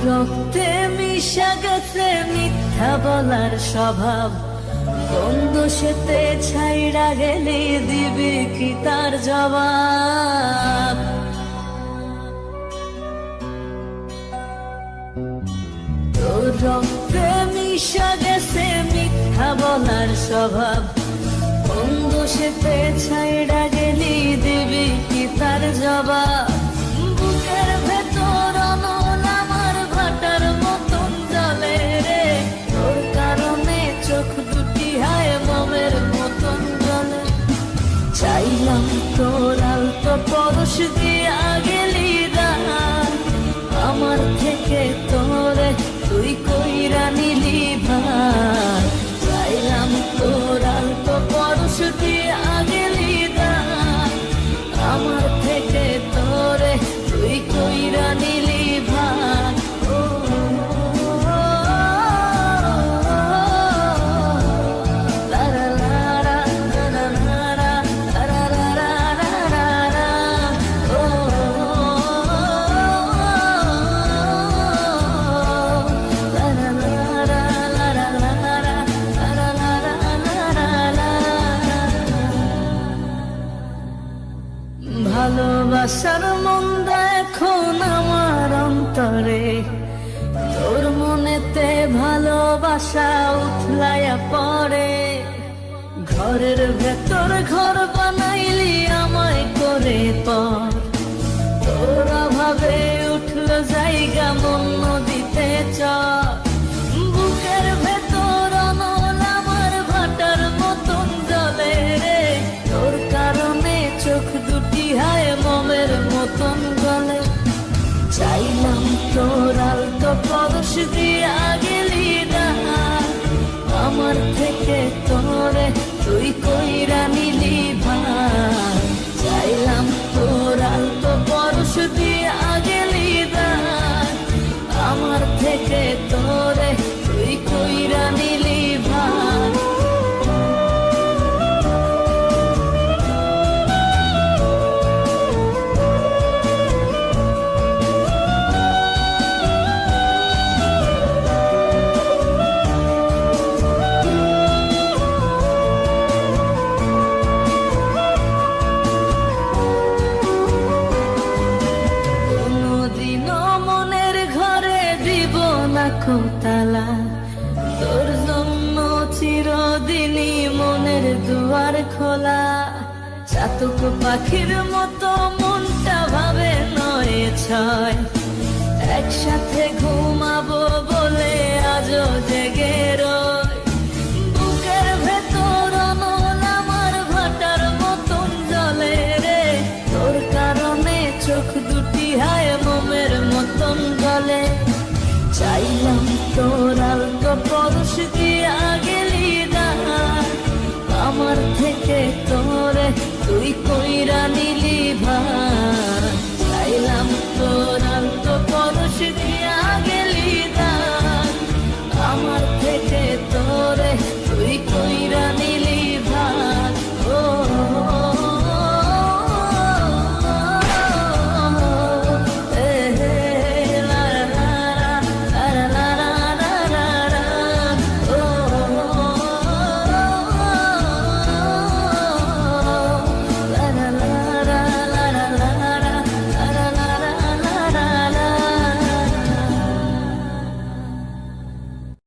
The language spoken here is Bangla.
রক্তে মিশা গেছে মিথ্যা বলার স্বভাব, বন্ধ সেতে ছাইড়া গেলে দিবি কি তার জবাব? তোর রক্তে মিশা গেছে মিথ্যা বলার স্বভাব, বন্ধ সেতে ছাইড়া গেলি দিবি কি তার জবাব? বুকের ভেতর অনল আমার ভাটার মতন জলে রে, তোর কারণে চোখ দুটি হায় মমের মতন জলে। চাইলাম তোর আলতো পরশ দিয়া গেলি দানা, আমার থেকে তোরে তুই কইরা নিলি ভাই। চাইলাম তোর আলতো পরশ দিয়া গেলি দানা, আমার থেকে তোরে তুই কইরা নিলি ভাই। ভালোবাসার মন্দ এখন আমার অন্তরে, তোর মনেতে ভালোবাসা উথলাইয়া পড়ে। ঘরের ভেতর ঘর বানাইলি আমায় করে পর, তোর অভাবে উঠল জায়গা মন নদীতে চর। বুকের ভেতর অনল আমার ভাটার মতন জলে রে, তোর কারণে চোখ দুটি হায় মমের মতন গলে। চাইলাম তোর আলতো পরশ দিয়া গেলি দানা, আমার থেকে তোরে তুই কইরা নিলি ভাই। চাইলাম তোর আলতো পরশ দিয়া গেলি দানা, আমার থেকে তোরে তুই কইরা নিলি ভাই। তালা তোর জন্য চিরদিনই মনের দুয়ার খোলা। চাতক পাখির মতো মনটা ভাবে নয় ছয়, একসাথে ঘুমাবো বলে আজও জেগে রয়। বুকের ভেতর অনল আমার ভাটার মতন জলে রে, তোর কারণে চোখ দুটি হায় মমের মতন গলে। চাইলাম তোর আলতো পরশ দিয়া গেলি দানা, আমার থেকে তোরে তুই কইরা নিলি ভাই।